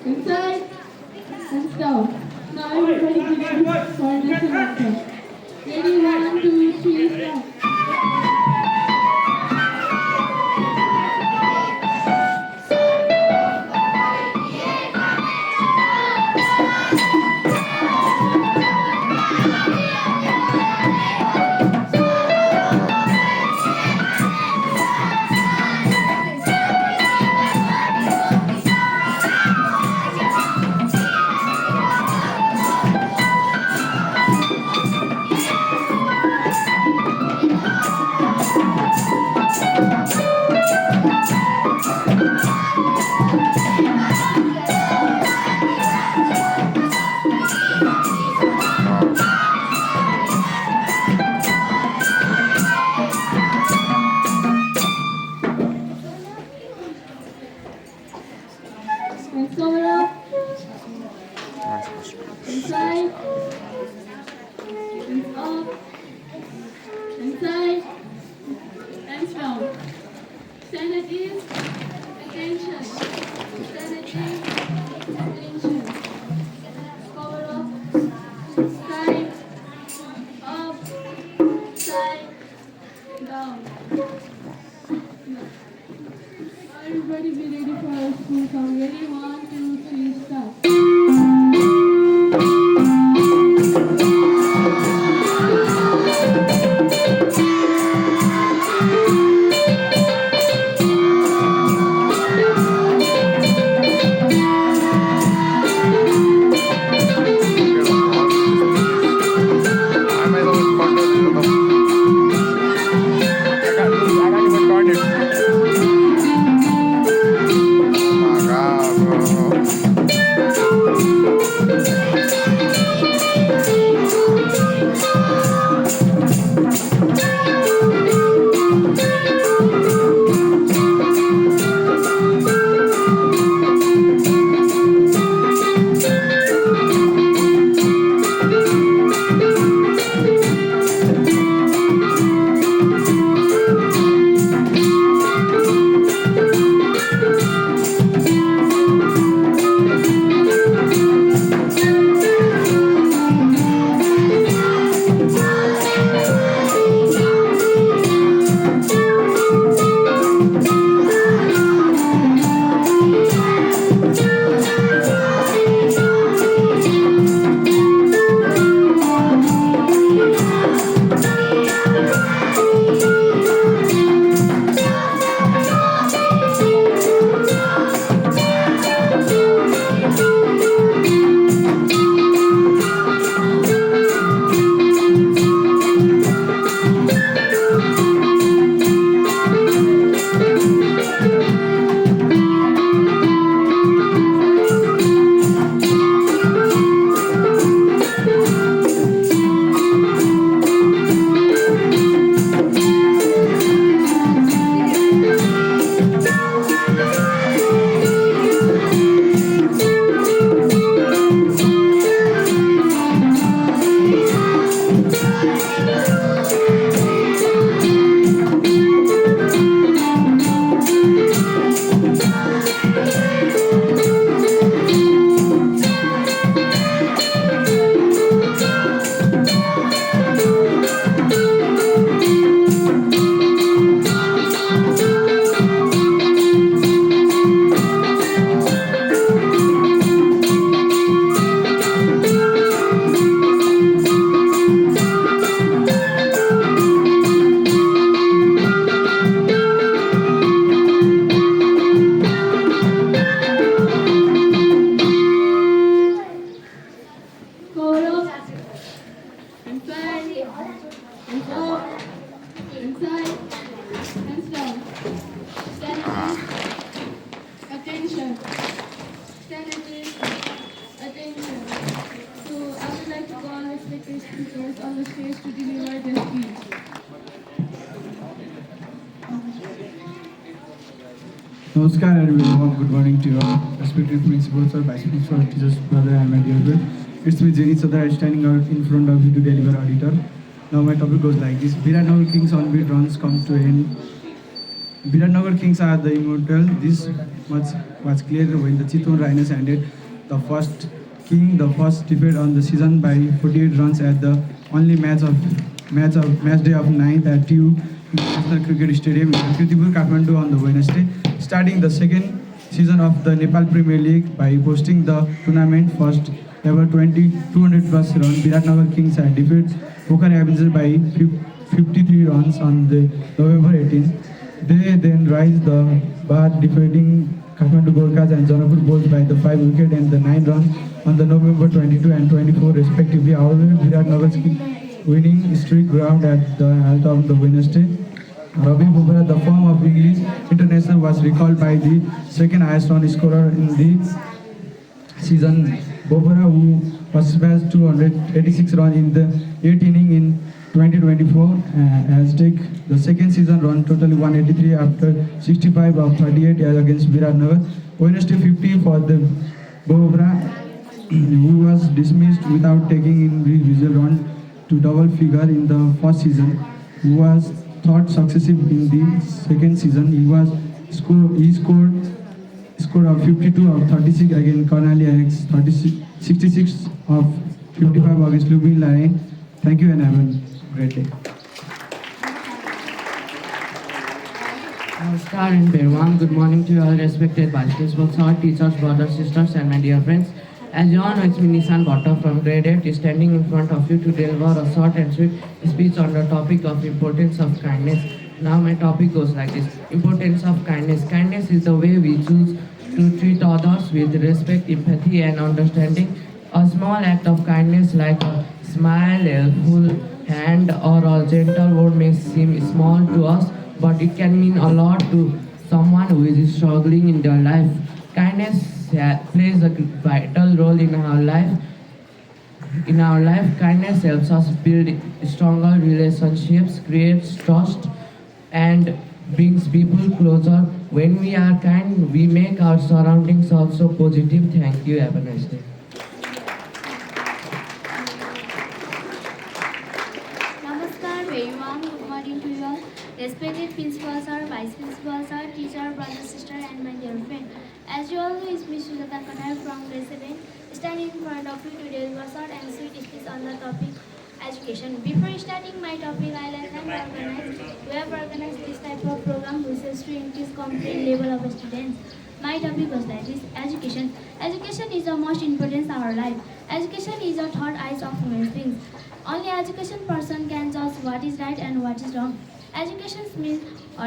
Inside and down. Now everybody get ready for national anthem. Ready, 1, 2, 3, start. Hands cover up. Inside. Hands up. Inside. Hands down. Stand at ease. Attention. Stand at ease. Attention. Cover up. Side. Up. Side. Down. Everybody be ready for our school song. Ready? 1, 2, 3, start. Cover up. Inside. Hands up. Inside. Hands down. Stand at ease. Attention. Stand at ease. Attention. So I would like to call respected speakers on the stage to deliver their speech. Namaskar and very warm good morning to your respected principals or vice principal, teachers, brother and my dear friend. It's me, Jenny Sadar, standing out in front of you to deliver auditor. Now my topic goes like this. Virat Naval King's on-beat runs come to end. Viratnagar Kings are the immortal. This much was clear when the Chitwan Rhinos ended the first the first defeat on the season by 48 runs at the only match day of 9th at TU National Cricket Stadium in Kirtipur, Kathmandu on the Wednesday, starting the second season of the Nepal Premier League by hosting the tournament first ever 200 plus run. Viratnagar Kings had defeated Pokhara Avengers by 53 runs on the November 18. They then raised the bar, defeating Kathmandu Gorkhas and Janapur Bulls by the 5 wicket and the 9 runs on the November 22 and 24 respectively. However, Viratnagar's winning streak ground at the health of the Wednesday. Ravi Bubra, the form of English international, was recalled by the second highest run scorer in the season. Bubra, who was smashed 286 runs in the 8th inning in 2024, has taken the second season run totally 183 after 65 of 38 against Viratnagar. Wednesday 50 for the Bubra, who was dismissed without taking in the visual run to double figure in the first season, who was third successive in the second season. He scored of 52 of 36 against Karnali Alex, 66 of 55 against Lubin Line. Thank you and have a great day. Namaskar and very warm good morning to you all respected vice principals, our teachers, brothers, sisters and my dear friends. As you all know, it's me Nissan Bhatta from grade 8 standing in front of you to deliver a short and sweet speech on the topic of importance of kindness. Now my topic goes like this. Importance of kindness. Kindness is the way we choose to treat others with respect, empathy and understanding. A small act of kindness like a smile, a helpful hand or a gentle word may seem small to us, but it can mean a lot to someone who is struggling in their life. Kindness plays a vital role in our life. In our life, kindness helps us build stronger relationships, creates trust, and brings people closer. When we are kind, we make our surroundings also positive. Thank you. Have a nice day. Namaskar, very warm good morning to you all. Respected principals, sir, vice principals, sir, teacher, brother, sister, and my dear friend. As you all know, it's me Sujata Kanar from grade 7, standing in front of you to deliver short and sweet speech on the topic education. Before starting my topic, I'll thank organizers who have organized this type of program which is to increase confidence level of students. My topic was that is education. Education is the most important in our life. Education is the third eyes of human beings. Only education person can judge what is right and what is wrong. Education means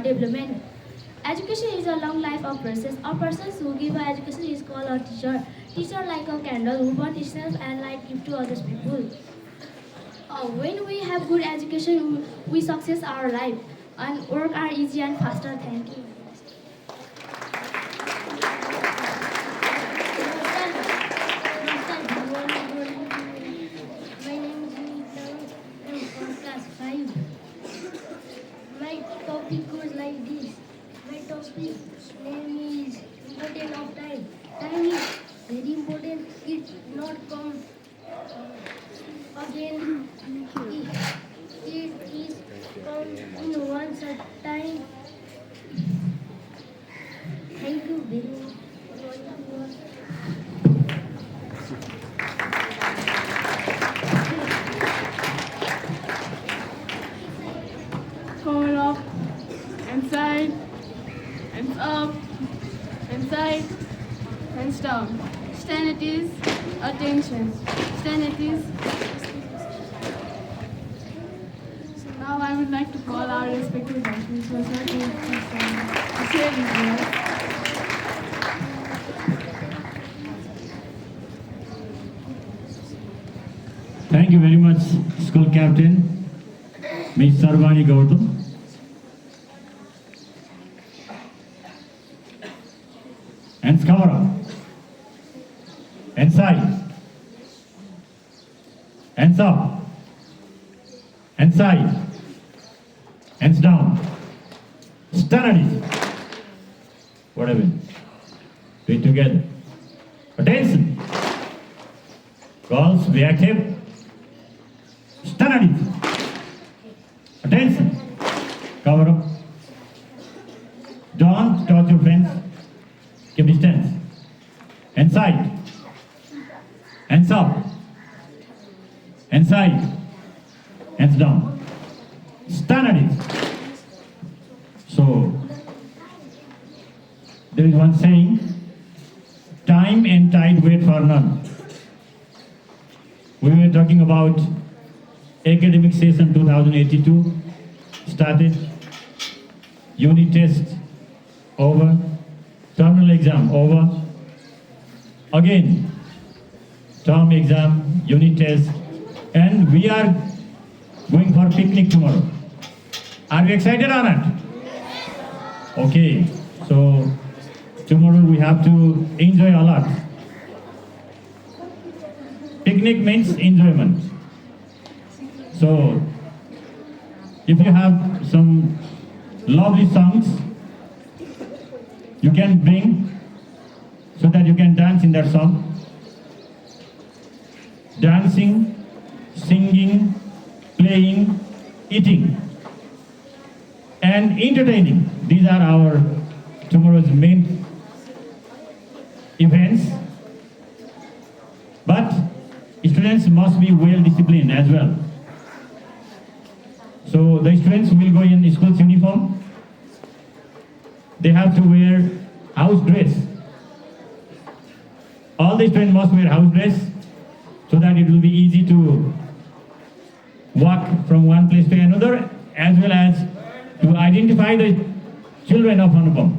development. Education is a long life of process. A person who gives education is called a teacher. Teacher like a candle who burns itself and light give to other people. When we have good education, we success our life and work are easy and faster. Thank you. My name is Nita. I'm from class 5. My topic goes like this. My topic name is importance of time. Time is very important. It not come again. It is come in one short time. Thank you very much. Forward up, inside, hands up, inside, hands down. Stand at ease, attention. Stand at ease. So now I would like to call our respected vice principals to share with us. Thank you very much, school captain, Ms. Sarvani Gautam. Hands cover up. Inside. Hands up. Inside. Hands down. Stand. Whatever. Do it together. Attention. Girls, be active. Stand. Attention. Cover up. Hands up. Hands side. Hands down. Stand at it. So, there is one saying, time and tide wait for none. We were talking about academic session 2082 started, unit test over, terminal exam over, again term exam, unit test, and we are going for picnic tomorrow. Are you excited or not? Okay, so tomorrow we have to enjoy a lot. Picnic means enjoyment. So, if you have some lovely songs, you can bring so that you can dance in that song. Dancing, singing, playing, eating, and entertaining. These are our tomorrow's main events. But students must be well disciplined as well. So the students will go in school's uniform. They have to wear house dress. All the students must wear house dress so that it will be easy to walk from one place to another, as well as to identify the children of Anupam.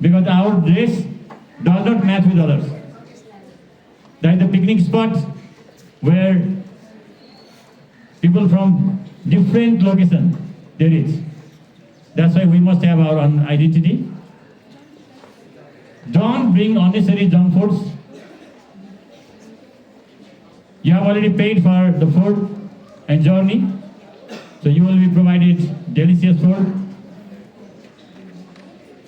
Because our dress does not match with others. That is the picnic spot where people from different locations there is. That's why we must have our own identity. Don't bring unnecessary junk foods. You have already paid for the food and journey, so you will be provided delicious food,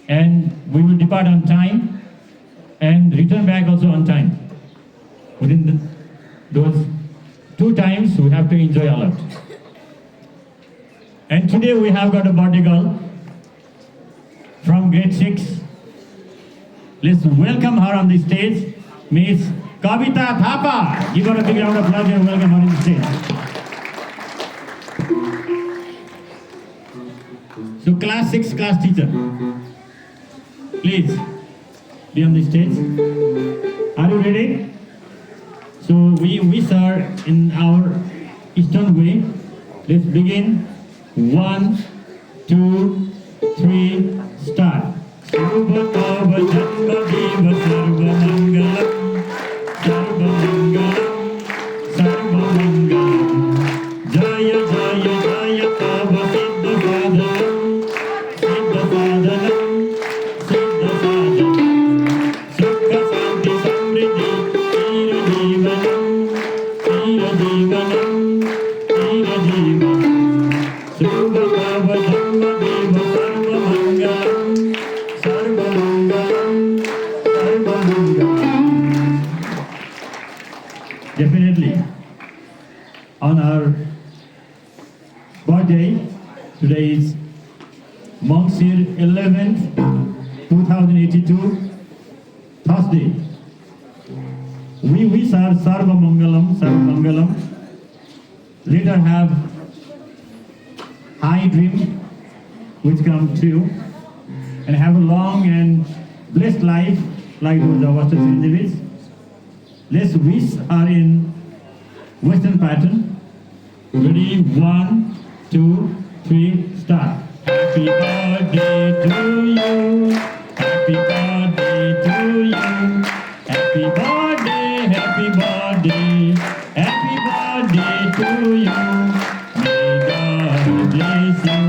and we will depart on time and return back also on time. Within those 2 times, we have to enjoy a lot. And today we have got a birthday girl from grade 6. Let's welcome her on the stage, Miss Kavita Thapa. Give her a big round of applause and welcome her on the stage. So class 6 class teacher, please be on the stage. Are you ready? So we wish her in our Eastern way. Let's begin. 1, 2, 3, start. Sarva Janma Deva Sarva Mangalam, Sarva Mangalam, Sarva Mangalam. Jaya Jaya Jaya Tava Siddha Sadhanam, Siddha Sadhanam, Siddha Sadhanam. Sukha Santi Samriddhi, Tira Jivanam, Tira Jivanam, Tira Jivanam. Sarva Bhava Dhamma Deva Sarva Mangalam, Sarva Mangalam, Sarva Mangalam. Definitely, on our birthday, today is Monksir 11th, 2082, Thursday. We wish our Sarva Mangalam, Sarva Mangalam. Let her have high dream which come true, and have a long and blessed life like those of Western Individuals. Let's wish her in Western pattern. Ready? 1, 2, 3, start. Happy birthday to you. Happy birthday to you. Happy birthday, happy birthday, happy birthday to you. May God bless you.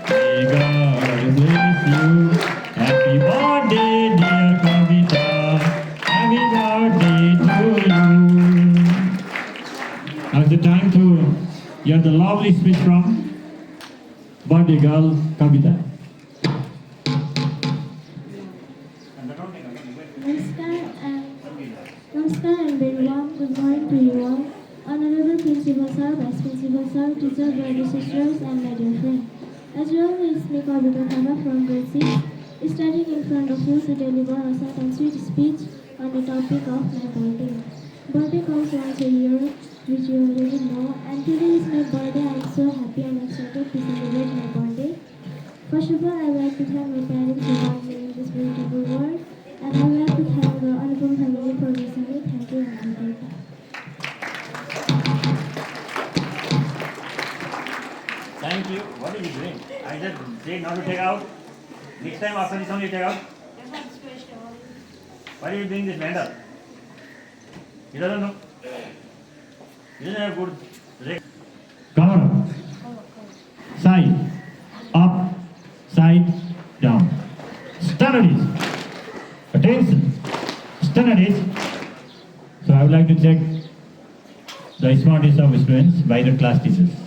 May God bless you. Happy birthday, dear Kavita. Happy birthday to you. Now it's the time to hear the lovely speech from birthday girl Kavita. Namaskar and very warm good morning to you all. Honorable Principal Sir, Vice Principal Sir, teachers, brothers, sisters, and my dear friend. As you all know, it's me Kavita Thapa from grade 6, standing in front of you to deliver a short and sweet speech on the topic of my birthday. Birthday comes once a year, which you already know, and today is my birthday. I'm so happy and excited to celebrate my birthday. First of all, I would like to thank my parents for born me in this beautiful world, and I would like to thank the Anupam family for raising me. Thank you and have a great day. Thank you. What are you doing? I just said not to take out. Next time after this one you take out. Why are you doing this vendor? He doesn't know. He doesn't have good rec. Cover up. Side. Up. Side. Down. Studies. Attention. Studies. So I would like to check the smartness of students by the class teachers.